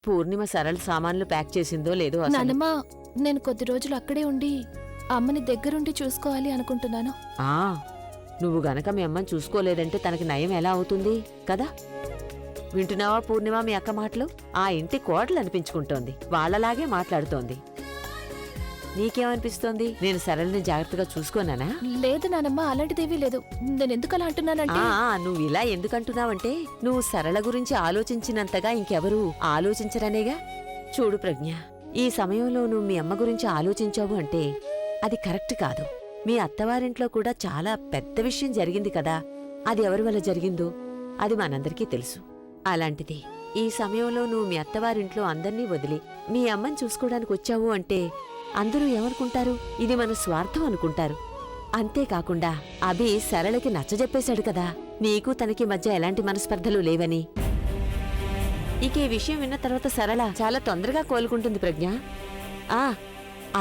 పూర్ణిమ సరళ సామాన్లు ప్యాక్ చేసిందో లేదో అసలు. నానమ్మ, నేను కొద్ది రోజులు అక్కడే ఉండి అమ్మని దగ్గరుండి చూసుకోవాలి అనుకుంటున్నాను. ఆ నువ్వు గనక మీ అమ్మని చూసుకోలేదంటే తనకి నయం ఎలా అవుతుంది కదా? వింటున్నావా పూర్ణిమ మీ అక్క మాటలు? ఆ ఇంటి కోడలు అనిపించుకుంటోంది, వాళ్ళలాగే మాట్లాడుతోంది. నీకేమనిపిస్తోంది? నేను సరళని జాగ్రత్తగా చూసుకోనానా? లేదు నానమ్మ, అలాంటిదేవీ లేదు. నేనెందుకు అలా అంటున్నానంటే నువ్వు ఇలా ఎందుకంటున్నావంటే నువ్వు సరళ గురించి ఆలోచించినంతగా ఇంకెవరూ ఆలోచించరనేగా. చూడు ప్రజ్ఞ, ఈ సమయంలో నువ్వు మీ అమ్మ గురించి ఆలోచించావు అంటే అది కరెక్ట్ కాదు. మీ అత్తవారింట్లో కూడా చాలా పెద్ద విషయం జరిగింది కదా. అది ఎవరి వల్ల జరిగిందో అది మనందరికీ తెలుసు. అలాంటిది ఈ సమయంలో నువ్వు మీ అత్తవారింట్లో అందర్నీ వదిలి మీ అమ్మని చూసుకోవడానికి వచ్చావు అంటే అందరూ ఏమనుకుంటారు? ఇది మన స్వార్థం అనుకుంటారు. అంతేకాకుండా అభి సరళకి నచ్చజెప్పేశాడు కదా, నీకు తనకి మధ్య ఎలాంటి మనస్పర్ధలు లేవని. ఇక ఈ విషయం విన్న తర్వాత సరళ చాలా తొందరగా కోలుకుంటుంది ప్రజ్ఞ.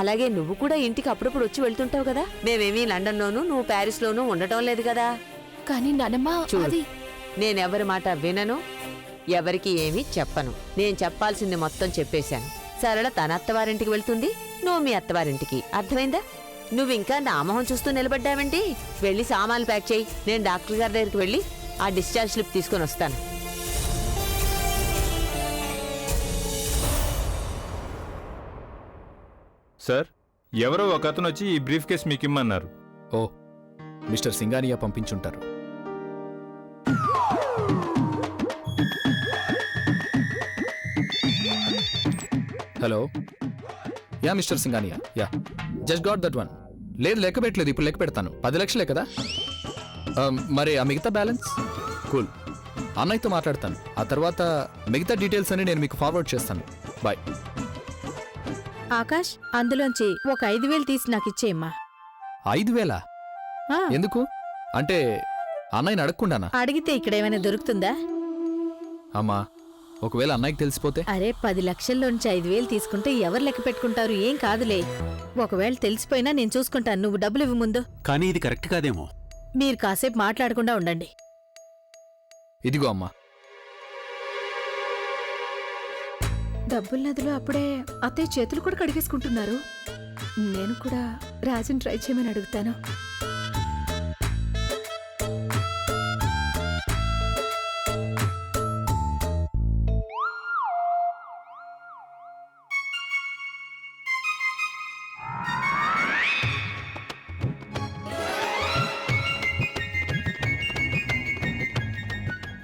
అలాగే నువ్వు కూడా ఇంటికి అప్పుడప్పుడు వచ్చి వెళ్తుంటావు కదా. మేమేమీ లండన్లోనూ నువ్వు ప్యారిస్లోనూ ఉండటం లేదు కదా. కానీ నానమ్మ, చూడు, నేనెవరి మాట వినను, ఎవరికి ఏమీ చెప్పను. నేను చెప్పాల్సింది మొత్తం చెప్పేశాను. సరళ తన అత్తవారింటికి వెళ్తుంది, నువ్వు మీ అత్తవారింటికి. అర్థమైందా? నువ్వింకా నా మొహం చూస్తూ నిలబడ్డావేంటి? వెళ్ళి సామాన్లు ప్యాక్ చేయి. నేను డాక్టర్ గారి దగ్గరికి వెళ్ళి ఆ డిశ్చార్జ్ స్లిప్ తీసుకొని వస్తాను. సార్, ఎవరో ఒక అతను వచ్చి ఈ బ్రీఫ్ కేస్ మీకు ఇమ్మన్నారు. ఓ, మిస్టర్ సింగానియా పంపించుంటారు. Hello, yeah mister Singhania, yeah just got that one. లేదు, లెక్క పెట్టలేదు, ఇప్పుడు లెక్క పెడతాను. 10 లక్షలే కదా. మరి ఆ మిగతా బ్యాలెన్స్? కూల్, అన్నయ్యతో మాట్లాడతాను. ఆ తర్వాత మిగతా డీటెయిల్స్ అన్ని నేను మీకు ఫార్వర్డ్ చేస్తాను. బాయ్. ఆకాష్, అందులోంచి ఒక 5,000 తీసి నాకిచ్చేయమ్మా. 5,000? ఎందుకు? అంటే అన్నయ్యని అడగకుండానా? అడిగితే ఇక్కడేమైనా దొరుకుతుందా? అమ్మా, ఒకవేళ అన్నయ్యకి తెలిసిపోతే? అరే, 10 లక్షల్లోంచి 5,000 తీసుకుంటే ఎవరు లెక్క పెట్టుకుంటారు? ఏం కాదులే. ఒకవేళ తెలిసిపోయినా నేను చూసుకుంటాను. నువ్వు డబ్బులు ఇవ్వు ముందు. కానీ ఇది కరెక్ట్ కాదేమో. మీరు కాసేపు మాట్లాడకుండా ఉండండి. ఇదిగో అమ్మా. డబ్బుల నదిలో అప్పుడే అత్తయ్య చేతులు కూడా కడిగేసుకుంటున్నారు. నేను కూడా రాజుని ట్రై చేయమని అడుగుతాను.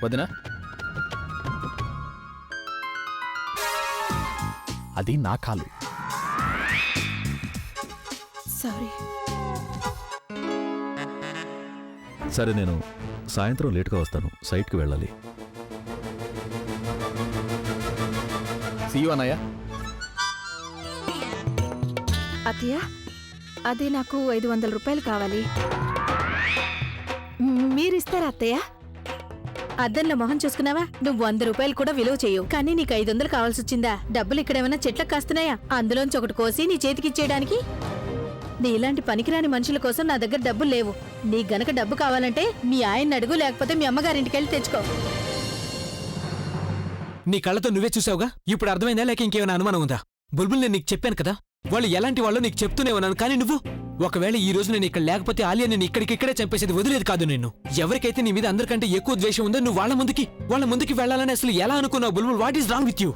వదినా, అది నా కాలు. సారీ. సరే, నేను సాయంత్రం లేటుగా వస్తాను. సైట్కి వెళ్ళాలి. సీ యు అన్నయ్య. అత్తయ్య, అది నాకు 500 రూపాయలు కావాలి. మీరిస్తారా అత్తయ్య? అద్దంలో మొహం చూసుకున్నావా? నువ్వు 100 రూపాయలు కూడా విలువ చేయవు, కానీ నీకు 500 కావాల్సొచ్చిందా? డబ్బులు ఇక్కడేమైనా చెట్లకు కాస్తున్నాయా? అందులోంచి ఒకటి కోసి నీ చేతికిచ్చేయడానికి? నీలాంటి పనికిరాని మనుషుల కోసం నా దగ్గర డబ్బులు లేవు. నీ గనక డబ్బు కావాలంటే మీ ఆయన్ని అడుగు, లేకపోతే మీ అమ్మగారింటికెళ్ళి తెచ్చుకో. నీ కళ్ళతో నువ్వే చూసావుగా. ఇప్పుడు అర్థమైందా, లేక ఇంకేమైనా అనుమానం ఉందా? బుల్బుల్, నేను నీకు చెప్పాను కదా, వాళ్ళు ఎలాంటి వాళ్ళు నీకు చెప్తూనే ఉన్నాను. కానీ నువ్వు ఒకవేళ ఈ రోజు నేను ఇక్కడ లేకపోతే ఆలియా నేను ఇక్కడికిక్కడే చంపేసేది వదిలేదు కాదు నిన్ను. ఎవరికైతే నీ మీద అందరికంటే ఎక్కువ ద్వేషం ఉందో నువ్వు వాళ్ళ ముందుకి వెళ్లాలని అసలు ఎలా అనుకున్నావు Bulbul? What is wrong with you?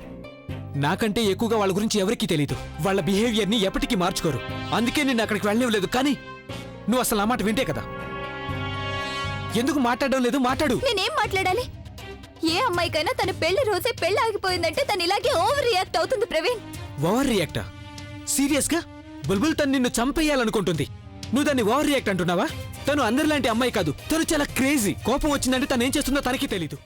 నాకంటే ఎక్కువగా వాళ్ళ గురించి ఎవరికీ తెలీదు. వాళ్ళ బిహేవియర్ ని ఎప్పటికీ మార్చుకోరు. అందుకే నిన్ను అక్కడికి వెళ్ళనివ్వలేదు. కానీ నువ్వు అసలు ఆ మాట వింటే కదా. ఎందుకు మాట్లాడడం లేదు? మాట్లాడు. నేనేం మాట్లాడాలి? ఏ అమ్మాయికైనా తన పెళ్లి రోజే పెళ్లి ఆగిపోయిందంటే తను ఇలాగే ఓవర్ రియాక్ట్ అవుతుంది ప్రవీణ్. ఓవర్ రియాక్టా? సీరియస్ గా? బుల్బుల్ తను నిన్ను చంపేయాలనుకుంటుంది, నువ్వు దాన్ని ఓవర్ రియాక్ట్ అంటున్నావా? తను అందరిలాంటి అమ్మాయి కాదు, తను చాలా క్రేజీ. కోపం వచ్చిందంటే తను ఏం చేస్తుందో తనకి తెలీదు.